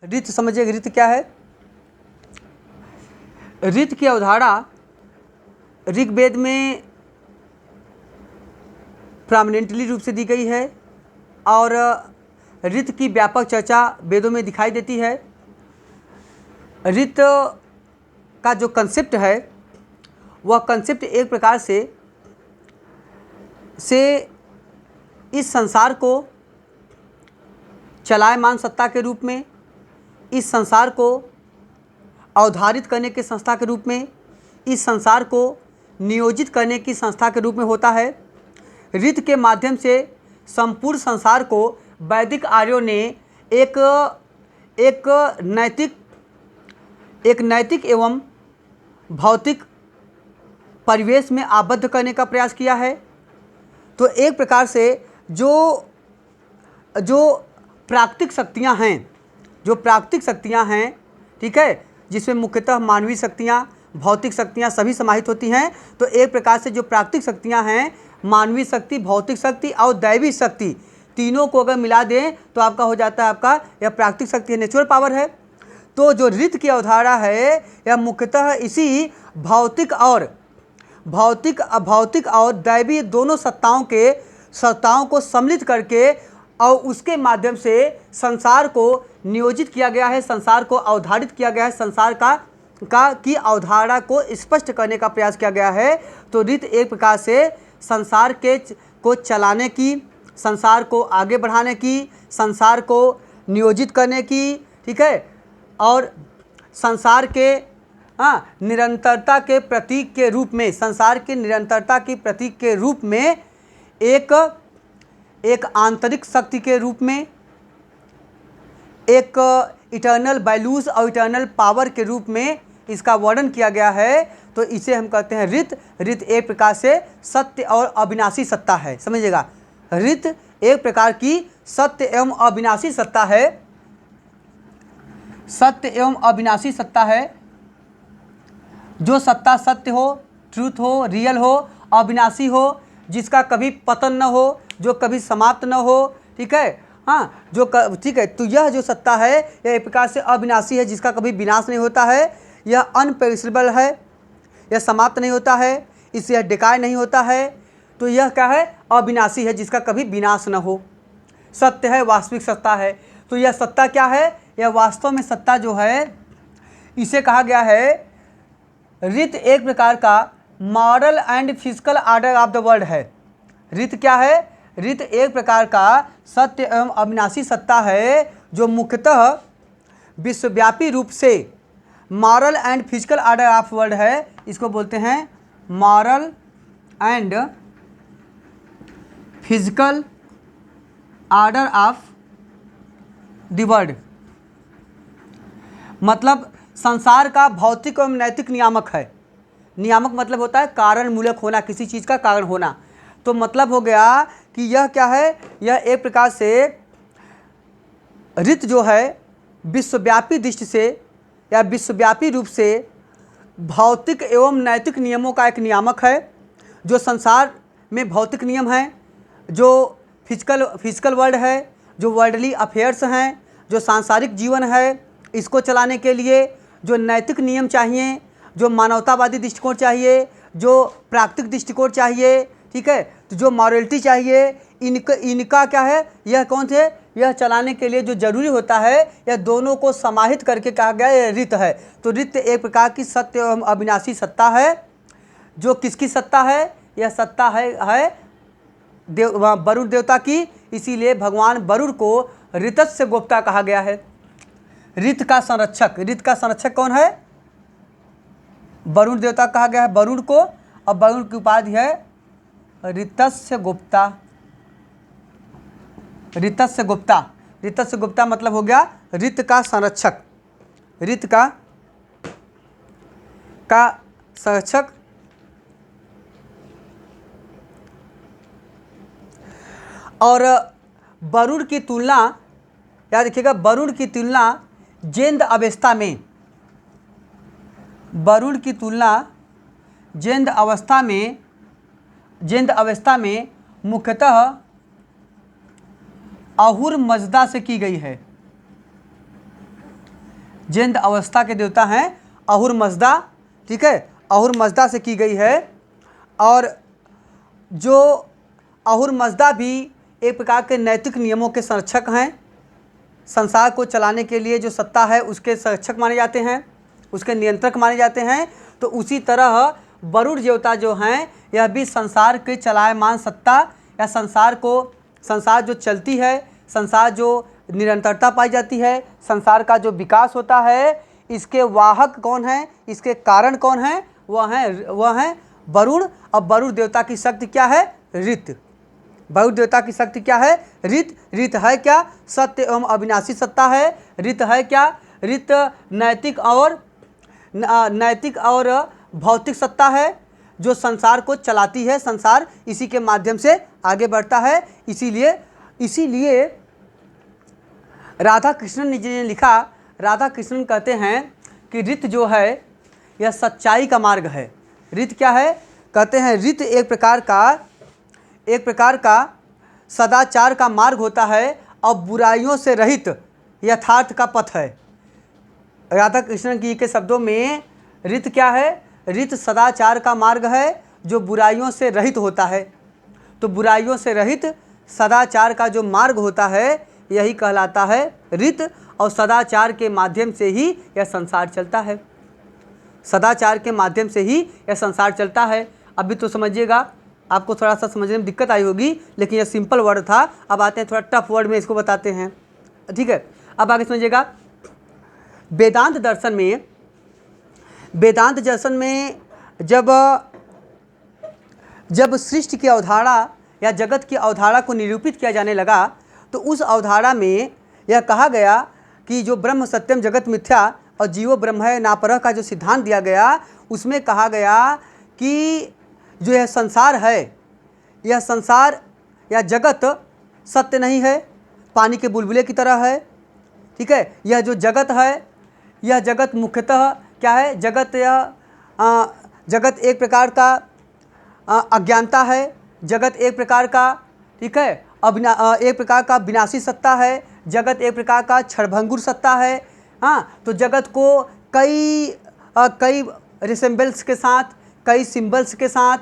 ऋत समझिए, ऋत क्या है। ऋत की अवधारणा ऋग्वेद में प्रोमिनेंटली रूप से दी गई है और ऋत की व्यापक चर्चा वेदों में दिखाई देती है। ऋत का जो कंसेप्ट है वह कंसेप्ट एक प्रकार से इस संसार को चलायमान सत्ता के रूप में, इस संसार को अवधारित करने की संस्था के रूप में, इस संसार को नियोजित करने की संस्था के रूप में होता है। ऋत के माध्यम से संपूर्ण संसार को वैदिक आर्यों ने एक नैतिक एवं भौतिक परिवेश में आबद्ध करने का प्रयास किया है। तो एक प्रकार से जो प्राकृतिक शक्तियाँ हैं, ठीक है, जिसमें मुख्यतः मानवीय शक्तियाँ, भौतिक शक्तियाँ सभी समाहित होती हैं। तो एक प्रकार से जो प्राकृतिक शक्तियाँ हैं, मानवीय शक्ति, भौतिक शक्ति और दैवी शक्ति, तीनों को अगर मिला दें तो आपका हो जाता है, आपका यह प्राकृतिक शक्ति है, नेचुरल पावर है। तो जो ऋत की अवधारणा है यह मुख्यतः इसी भौतिक और दैवी दोनों सत्ताओं को सम्मिलित करके और उसके माध्यम से संसार को नियोजित किया गया है, संसार को अवधारित किया गया है, संसार की अवधारणा को स्पष्ट करने का प्रयास किया गया है। तो ऋत एक प्रकार से संसार को चलाने की, संसार को आगे बढ़ाने की, संसार को नियोजित करने की, ठीक है, और संसार के निरंतरता के प्रतीक के रूप में, संसार की निरंतरता की प्रतीक के रूप में एक आंतरिक शक्ति के रूप में, एक इटर्नल वैल्यूज और इटर्नल पावर के रूप में इसका वर्णन किया गया है। तो इसे हम कहते हैं ऋत। ऋत एक प्रकार से सत्य और अविनाशी सत्ता है, समझिएगा। ऋत एक प्रकार की सत्य एवं अविनाशी सत्ता है, सत्य एवं अविनाशी सत्ता है। जो सत्ता सत्य हो, ट्रूथ हो, रियल हो, अविनाशी हो, जिसका कभी पतन न हो, जो कभी समाप्त न हो, ठीक है, ठीक है। तो यह जो सत्ता है यह एक प्रकार से अविनाशी है, जिसका कभी विनाश नहीं होता है। यह अनपेरिशेबल है, यह समाप्त नहीं होता है, इससे यह डिकाय नहीं होता है। तो यह क्या है, अविनाशी है, जिसका कभी विनाश न हो, सत्य है, वास्तविक सत्ता है। तो यह सत्ता क्या है, यह वास्तव में सत्ता जो है इसे कहा गया है ऋत एक प्रकार का moral and physical order of the world है। ऋत क्या है, ऋत एक प्रकार का सत्य एवं अविनाशी सत्ता है जो मुख्यतः विश्वव्यापी रूप से moral and physical order of world है। इसको बोलते हैं moral and physical order of the world. मतलब संसार का भौतिक एवं नैतिक नियामक है। नियामक मतलब होता है कारण मूलक होना, किसी चीज़ का कारण होना। तो मतलब हो गया कि यह क्या है, यह एक प्रकार से ऋत जो है विश्वव्यापी दृष्टि से या विश्वव्यापी रूप से भौतिक एवं नैतिक नियमों का एक नियामक है। जो संसार में भौतिक नियम हैं, जो फिजिकल वर्ल्ड है, जो वर्ल्डली अफेयर्स हैं, जो सांसारिक जीवन है, इसको चलाने के लिए जो नैतिक नियम चाहिए, जो मानवतावादी दृष्टिकोण चाहिए, जो प्राकृतिक दृष्टिकोण चाहिए, ठीक है, तो जो मॉरलिटी चाहिए, इनका क्या है, यह कौन थे, यह चलाने के लिए जो जरूरी होता है, यह दोनों को समाहित करके कहा गया यह ऋत है। तो ऋत एक प्रकार की सत्य एवं अविनाशी सत्ता है। जो किसकी सत्ता है, यह सत्ता है वरुण देवता की। इसीलिए भगवान वरुण को ऋतस्य गोप्ता कहा गया है। ऋत का संरक्षक कौन है, वरुण देवता कहा गया है वरुण को, और वरुण की उपाधि है ऋतस्य गुप्ता। ऋतस्य गुप्ता मतलब हो गया ऋत का संरक्षक, ऋत का संरक्षक। और वरुण की तुलना, याद रखिएगा, वरुण की तुलना जेंद अवस्था में, वरुण की तुलना जेंद अवस्था में मुख्यतः अहुर मजदा से की गई है। जेंद अवस्था के देवता हैं अहुर मजदा, ठीक है, अहुर मजदा से की गई है। और जो अहुर मजदा भी एक प्रकार के नैतिक नियमों के संरक्षक हैं। संसार को चलाने के लिए जो सत्ता है उसके संरक्षक माने जाते हैं, उसके नियंत्रक माने जाते हैं। तो उसी तरह वरुण देवता जो हैं यह भी संसार के चलायमान सत्ता या संसार जो चलती है, संसार जो निरंतरता पाई जाती है, संसार का जो विकास होता है, इसके वाहक कौन हैं, इसके कारण कौन हैं, वह हैं वरुण। और वरुण देवता की शक्ति क्या है? ऋत। वरुण देवता की शक्ति क्या है? ऋत। ऋत है क्या? सत्य एवं अविनाशी सत्ता है। ऋत है क्या? ऋत नैतिक और भौतिक सत्ता है जो संसार को चलाती है, संसार इसी के माध्यम से आगे बढ़ता है। इसीलिए राधा कृष्णन जी ने लिखा, राधा कृष्णन कहते हैं कि ऋत जो है यह सच्चाई का मार्ग है। ऋत क्या है? कहते हैं ऋत एक प्रकार का सदाचार का मार्ग होता है और बुराइयों से रहित यथार्थ का पथ है। राधा कृष्णन जी के शब्दों में ऋत क्या है? ऋत सदाचार का मार्ग है जो बुराइयों से रहित होता है। तो बुराइयों से रहित सदाचार का जो मार्ग होता है यही कहलाता है ऋत। और सदाचार के माध्यम से ही यह संसार चलता है, सदाचार के माध्यम से ही यह संसार चलता है। अभी तो समझिएगा, आपको थोड़ा सा समझने में दिक्कत आई होगी, लेकिन यह सिंपल वर्ड था। अब आते हैं थोड़ा टफ वर्ड में, इसको बताते हैं, ठीक है। अब आगे समझिएगा, वेदांत दर्शन में जब सृष्टि की अवधारणा या जगत की अवधारणा को निरूपित किया जाने लगा, तो उस अवधारणा में यह कहा गया कि जो ब्रह्म सत्यम जगत मिथ्या और जीवो ब्रह्म है नापरह का जो सिद्धांत दिया गया, उसमें कहा गया कि जो यह संसार है, यह संसार या जगत सत्य नहीं है, पानी के बुलबुले की तरह है, ठीक है। यह जो जगत है, यह जगत मुख्यतः क्या है? जगत एक प्रकार का अज्ञानता है, जगत एक प्रकार का, ठीक है, एक प्रकार का विनाशी सत्ता है, जगत एक प्रकार का क्षणभंगुर सत्ता है। हाँ, तो जगत को कई रिसेम्बल्स के साथ, कई सिंबल्स के साथ,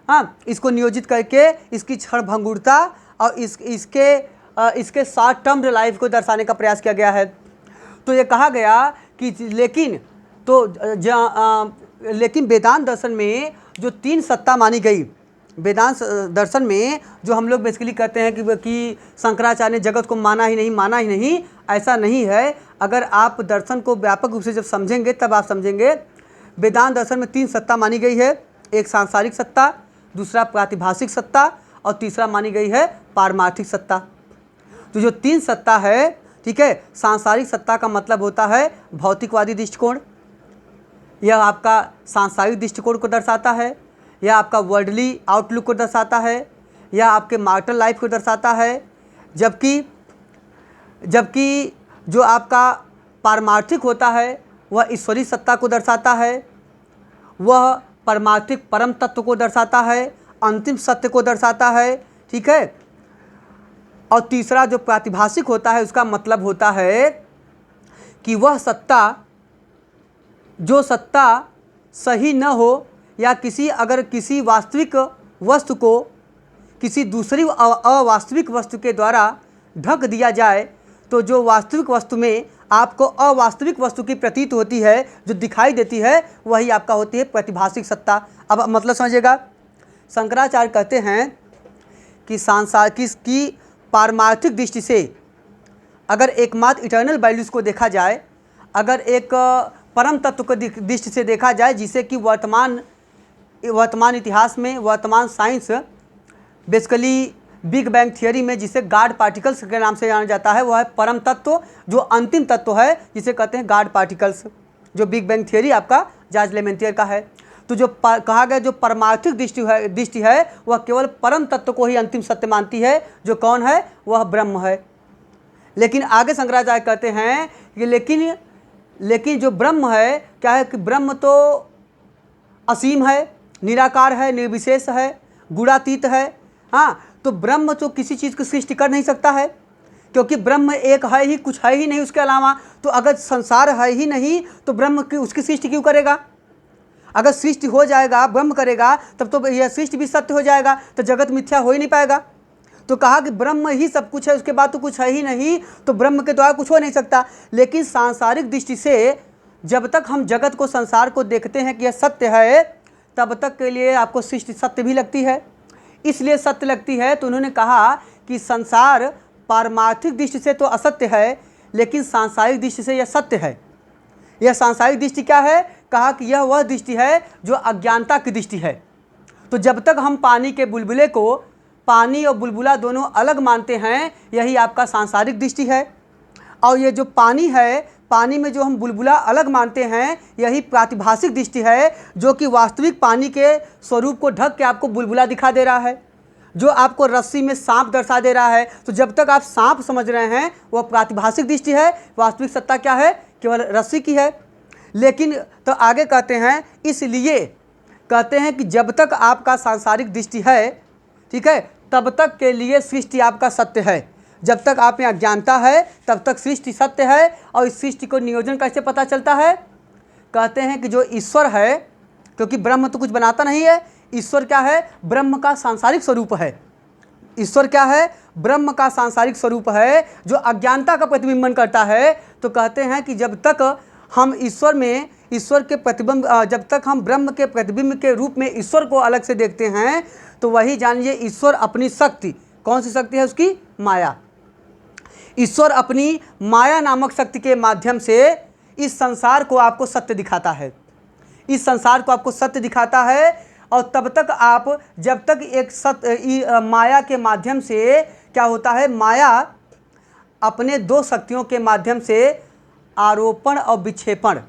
हाँ, इसको नियोजित करके इसकी क्षणभंगुरता और इसके शॉर्ट टर्म लाइफ को दर्शाने का प्रयास किया गया है। तो ये कहा गया कि लेकिन वेदांत दर्शन में जो तीन सत्ता मानी गई, वेदांत दर्शन में जो हम लोग बेसिकली कहते हैं कि शंकराचार्य ने जगत को माना ही नहीं, ऐसा नहीं है। अगर आप दर्शन को व्यापक रूप से जब समझेंगे तब आप समझेंगे। वेदांत दर्शन में तीन सत्ता मानी गई है, एक सांसारिक सत्ता, दूसरा प्रातिभाषिक सत्ता और तीसरा मानी गई है पारमार्थिक सत्ता। तो जो तीन सत्ता है, ठीक है, सांसारिक सत्ता का मतलब होता है भौतिकवादी दृष्टिकोण, यह आपका सांसारिक दृष्टिकोण को दर्शाता है, यह आपका वर्ल्डली आउटलुक को दर्शाता है, यह आपके मार्टल लाइफ को दर्शाता है। जबकि जो आपका पारमार्थिक होता है वह ईश्वरीय सत्ता को दर्शाता है, वह परमार्थिक परम तत्व को दर्शाता है, अंतिम सत्य को दर्शाता है, ठीक है। और तीसरा जो प्रातिभाषिक होता है उसका मतलब होता है कि वह सत्ता, जो सत्ता सही न हो या अगर किसी वास्तविक वस्तु को किसी दूसरी अवास्तविक वस्तु के द्वारा ढक दिया जाए, तो जो वास्तविक वस्तु में आपको अवास्तविक वस्तु की प्रतीत होती है, जो दिखाई देती है, वही आपका होती है प्रतिभाषिक सत्ता। अब मतलब समझिएगा, शंकराचार्य कहते हैं कि की पारमार्थिक दृष्टि से अगर एकमात्र इटर्नल वैल्यूज़ को देखा जाए, अगर एक परम तत्व को दृष्टि से देखा जाए, जिसे कि वर्तमान इतिहास में, वर्तमान science basically big bang theory में जिसे गॉड पार्टिकल्स के नाम से जाना जाता है, वह है परम तत्व, जो अंतिम तत्व है जिसे कहते हैं गॉड पार्टिकल्स, जो बिग बैंग थियरी आपका जॉर्ज लेमेंटियर का है। तो जो कहा गया जो परमार्थिक दृष्टि है वह केवल परम तत्व को ही अंतिम सत्य मानती है, जो कौन है? वह ब्रह्म है। लेकिन आगे शंकराचार्य कहते हैं कि लेकिन जो ब्रह्म है, क्या है कि ब्रह्म तो असीम है, निराकार है, निर्विशेष है, गुणातीत है। हाँ, तो ब्रह्म तो किसी चीज़ की सृष्टि कर नहीं सकता है, क्योंकि ब्रह्म एक है ही, कुछ है ही नहीं उसके अलावा। तो अगर संसार है ही नहीं तो ब्रह्म की उसकी सृष्टि क्यों करेगा? अगर सृष्टि हो जाएगा, ब्रह्म करेगा, तब तो यह सृष्टि भी सत्य हो जाएगा, तो जगत मिथ्या हो ही नहीं पाएगा। तो कहा कि ब्रह्म ही सब कुछ है, उसके बाद तो कुछ है ही नहीं, तो ब्रह्म के द्वारा कुछ हो नहीं सकता। लेकिन सांसारिक दृष्टि से जब तक हम जगत को, संसार को देखते हैं कि यह सत्य है, तब तक के लिए आपको सृष्टि सत्य भी लगती है। इसलिए सत्य लगती है तो उन्होंने कहा कि संसार पारमार्थिक दृष्टि से तो असत्य है, लेकिन सांसारिक दृष्टि से यह सत्य है। यह सांसारिक दृष्टि क्या है? कहा कि यह वह दृष्टि है जो अज्ञानता की दृष्टि है। तो जब तक हम पानी के बुलबुले को, पानी और बुलबुला दोनों अलग मानते हैं, यही आपका सांसारिक दृष्टि है। और ये जो पानी है, पानी में जो हम बुलबुला अलग मानते हैं, यही प्रातिभाषिक दृष्टि है, जो कि वास्तविक पानी के स्वरूप को ढक के आपको बुलबुला दिखा दे रहा है, जो आपको रस्सी में सांप दर्शा दे रहा है। तो जब तक आप सांप समझ रहे हैं, वह प्रातिभाषिक दृष्टि है। वास्तविक सत्ता क्या है? केवल रस्सी की है। लेकिन तो आगे कहते हैं, इसलिए कहते हैं कि जब तक आपका सांसारिक दृष्टि है, ठीक है, तब तक के लिए सृष्टि आपका सत्य है। जब तक आप में अज्ञानता है, तब तक सृष्टि सत्य है। और इस सृष्टि को नियोजन कैसे पता चलता है? कहते हैं कि जो ईश्वर है, क्योंकि ब्रह्म तो कुछ बनाता नहीं है, ईश्वर क्या है? ब्रह्म का सांसारिक स्वरूप है। ईश्वर क्या है? ब्रह्म का सांसारिक स्वरूप है, जो अज्ञानता का प्रतिबिंबन करता है। तो कहते हैं कि जब तक हम ईश्वर में, ईश्वर के प्रतिबिंब, जब तक हम ब्रह्म के प्रतिबिंब के रूप में ईश्वर को अलग से देखते हैं, तो वही जानिए ईश्वर अपनी शक्ति, कौन सी शक्ति है उसकी? माया। ईश्वर अपनी माया नामक शक्ति के माध्यम से इस संसार को आपको सत्य दिखाता है। इस संसार को आपको सत्य दिखाता है। और तब तक आप, जब तक एक सत्य माया के माध्यम से क्या होता है? माया अपने दो शक्तियों के माध्यम से आरोपण और विक्षेपण,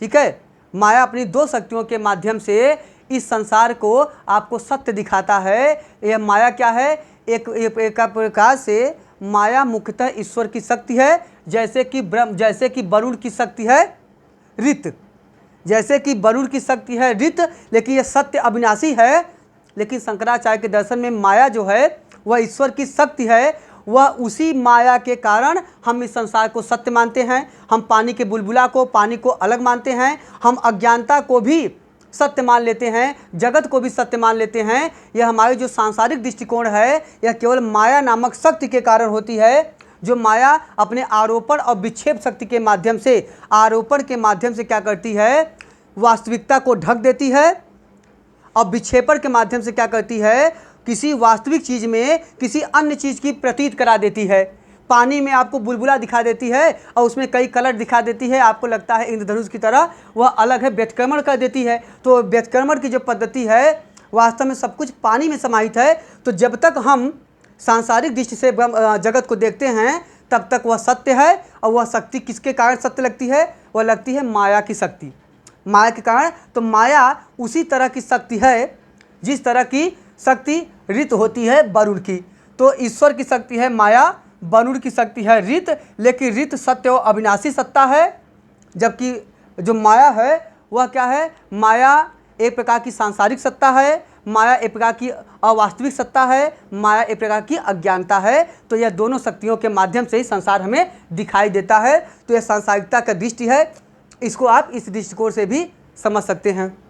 ठीक है, माया अपनी दो शक्तियों के माध्यम से इस संसार को आपको सत्य दिखाता है। यह माया क्या है? एक प्रकार से माया मुख्यतः ईश्वर की शक्ति है, जैसे कि वरुण की शक्ति है ऋत, जैसे कि वरुण की शक्ति है ऋत। लेकिन यह सत्य अविनाशी है। लेकिन शंकराचार्य के दर्शन में माया जो है वह ईश्वर की शक्ति है। वह उसी माया के कारण हम इस संसार को सत्य मानते हैं। हम पानी के बुलबुला को, पानी को अलग मानते हैं। हम अज्ञानता को भी सत्य मान लेते हैं, जगत को भी सत्य मान लेते हैं। यह हमारी जो सांसारिक दृष्टिकोण है, यह केवल माया नामक शक्ति के कारण होती है, जो माया अपने आरोपण और विक्षेप शक्ति के माध्यम से, आरोपण के माध्यम से क्या करती है? वास्तविकता को ढक देती है। और विक्षेपण के माध्यम से क्या करती है? किसी वास्तविक चीज़ में किसी अन्य चीज़ की प्रतीत करा देती है। पानी में आपको बुलबुला दिखा देती है और उसमें कई कलर दिखा देती है, आपको लगता है इंद्रधनुष की तरह, वह अलग है, व्यतिक्रमण कर देती है। तो व्यतिक्रमण की जो पद्धति है, वास्तव में सब कुछ पानी में समाहित है। तो जब तक हम सांसारिक दृष्टि से जगत को देखते हैं, तब तक वह सत्य है। और वह शक्ति किसके कारण सत्य लगती है? वह लगती है माया की शक्ति, माया के कारण। तो माया उसी तरह की शक्ति है जिस तरह की शक्ति ऋत होती है वरुण की। तो ईश्वर की शक्ति है माया, वरुण की शक्ति है ऋत। लेकिन ऋत सत्य और अविनाशी सत्ता है, जबकि जो माया है वह क्या है? माया एक प्रकार की सांसारिक सत्ता है, माया एक प्रकार की अवास्तविक सत्ता है, माया एक प्रकार की अज्ञानता है। तो यह दोनों शक्तियों के माध्यम से ही संसार हमें दिखाई देता है। तो यह सांसारिकता का दृष्टि है। इसको आप इस दृष्टिकोण से भी समझ सकते हैं।